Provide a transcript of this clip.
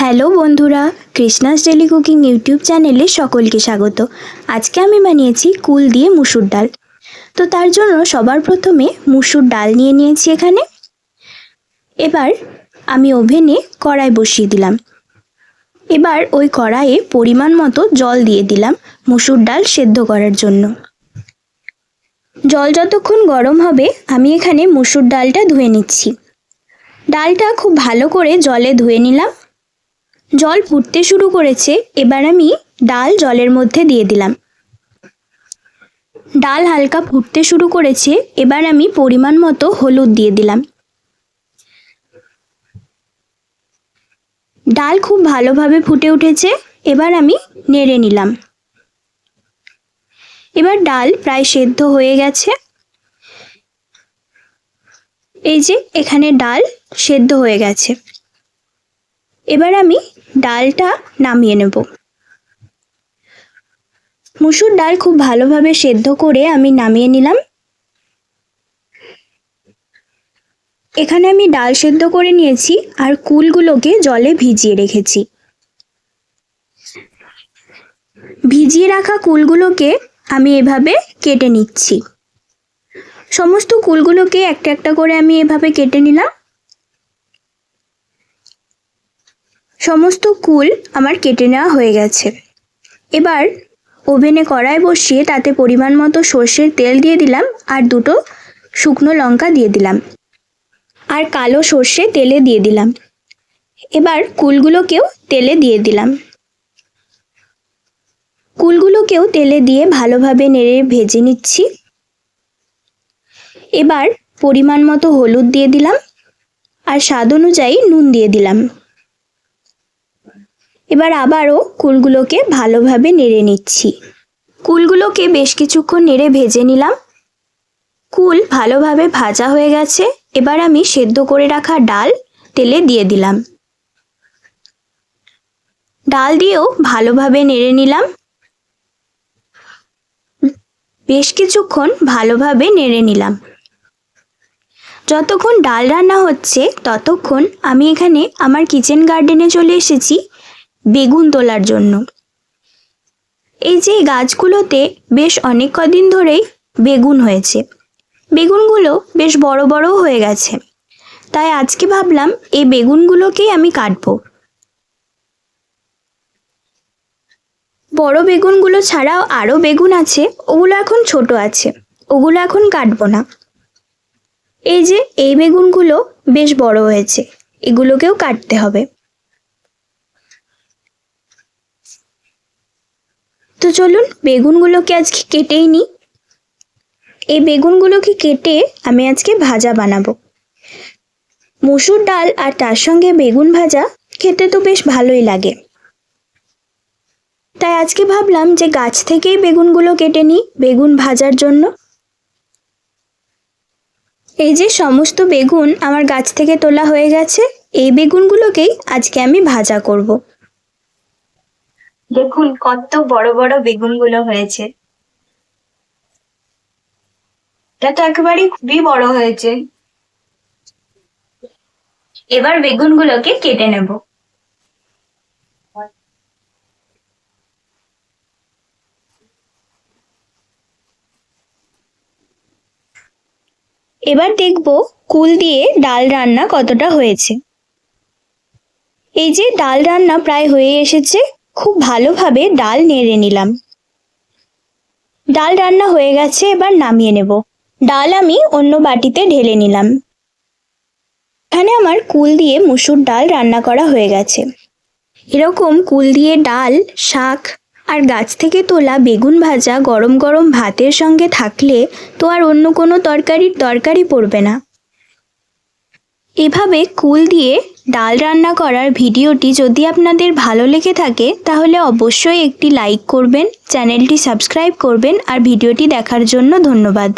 Hello বন্ধুরা, Krishna's daily cooking YouTube চ্যানেলে সকলকে স্বাগত। আজকে আমি বানিয়েছি কুল দিয়ে মুসুর ডাল। তো তার জন্য সবার প্রথমে মুসুর ডাল নিয়ে নিয়েছি এখানে। এবার আমি ওভেনে কড়াই বসিয়ে দিলাম। এবার ওই কড়াইয়ে পরিমাণ মতো জল দিয়ে দিলাম মুসুর ডাল সেদ্ধ করার জন্য। জল যতক্ষণ গরম হবে আমি এখানে মুসুর ডালটা ধুয়ে নিচ্ছি। ডালটা খুব ভালো করে জলে ধুয়ে নিলাম। জল ফুটতে শুরু করেছে, এবার আমি ডাল জলের মধ্যে দিয়ে দিলাম। ডাল হালকা ফুটতে শুরু করেছে, এবার আমি পরিমাণ মতো হলুদ দিয়ে দিলাম। ডাল খুব ভালোভাবে ফুটে উঠেছে, এবার আমি নেড়ে নিলাম। এবার ডাল প্রায় সেদ্ধ হয়ে গেছে। এই যে এখানে ডাল সেদ্ধ হয়ে গেছে। এবার আমি ডালটা নামিয়ে নেব। মুসুর ডাল খুব ভালোভাবে সেদ্ধ করে আমি নামিয়ে নিলাম। এখানে আমি ডাল সেদ্ধ করে নিয়েছি আর কুলগুলোকে জলে ভিজিয়ে রেখেছি। ভিজিয়ে রাখা কুলগুলোকে আমি এভাবে কেটে নিচ্ছি। সমস্ত কুলগুলোকে একটা একটা করে আমি এভাবে কেটে নিলাম। সমস্ত কুল আমার কেটে নেওয়া হয়ে গেছে। এবার ওভেনে কড়াই বসিয়ে তাতে পরিমাণ মতো সর্ষের তেল দিয়ে দিলাম আর দুটো শুকনো লঙ্কা দিয়ে দিলাম আর কালো সর্ষে তেলে দিয়ে দিলাম। এবার কুলগুলোকেও তেলে দিয়ে দিলাম। কুলগুলোকেও তেলে দিয়ে ভালোভাবে নেড়ে ভেজে নিচ্ছি। এবার পরিমাণ মতো হলুদ দিয়ে দিলাম আর স্বাদ অনুযায়ী নুন দিয়ে দিলাম। এবার আবারও কুলগুলোকে ভালোভাবে নেড়ে নিচ্ছি। কুলগুলোকে বেশ কিছুক্ষণ নেড়ে ভেজে নিলাম। কুল ভালোভাবে ভাজা হয়ে গেছে। এবার আমি সেদ্ধ করে রাখা ডাল তেলে দিয়ে দিলাম। ডাল দিয়েও ভালোভাবে নেড়ে নিলাম। বেশ কিছুক্ষণ ভালোভাবে নেড়ে নিলাম। যতক্ষণ ডাল রান্না হচ্ছে ততক্ষণ আমি এখানে আমার কিচেন গার্ডেনে চলে এসেছি বেগুন তোলার জন্য। এই যে গাছগুলোতে বেশ অনেক কদিন ধরেই বেগুন হয়েছে। বেগুনগুলো বেশ বড় বড়ও হয়ে গেছে। তাই আজকে ভাবলাম এই বেগুনগুলোকেই আমি কাটবো। বড় বেগুনগুলো ছাড়াও আরও বেগুন আছে, ওগুলো এখন ছোট আছে, ওগুলো এখন কাটবো না। এই যে এই বেগুনগুলো বেশ বড় হয়েছে, এগুলোকেও কাটতে হবে। তো চলুন বেগুনগুলোকে আজকে কেটেই নিই। এই বেগুনগুলোকে কেটে আমি আজকে ভাজা বানাবো। মসুর ডাল আর তার সঙ্গে বেগুন ভাজা খেতে তো বেশ ভালোই লাগে। তাই আজকে ভাবলাম যে গাছ থেকেই বেগুনগুলো কেটে নিই বেগুন ভাজার জন্য। এই যে সমস্ত বেগুন আমার গাছ থেকে তোলা হয়ে গেছে। এই বেগুনগুলোকেই আজকে আমি ভাজা করব। দেখুন কত বড় বড় বেগুনগুলো হয়েছে। এটা তো একেবারে খুবই বড় হয়েছে। এবার বেগুনগুলোকে কেটে নেব। এবার দেখব কুল দিয়ে ডাল রান্না কতটা হয়েছে। এই যে ডাল রান্না প্রায় হয়ে এসেছে। খুব ভালোভাবে ডাল নেড়ে নিলাম। ডাল রান্না হয়ে গেছে, এবার নামিয়ে নেব। ডাল আমি অন্য বাটিতে ঢেলে নিলাম। এখানে আমার কুল দিয়ে মুসুর ডাল রান্না করা হয়ে গেছে। এরকম কুল দিয়ে ডাল, শাক আর গাছ থেকে তোলা বেগুন ভাজা গরম গরম ভাতের সঙ্গে থাকলে তো আর অন্য কোনো তরকারির দরকারই পড়বে না। এভাবে কুল দিয়ে ডাল রান্না করার ভিডিওটি যদি আপনাদের ভালো লেগে থাকে তাহলে অবশ্যই একটি লাইক করবেন, চ্যানেলটি সাবস্ক্রাইব করবেন আর ভিডিওটি দেখার জন্য ধন্যবাদ।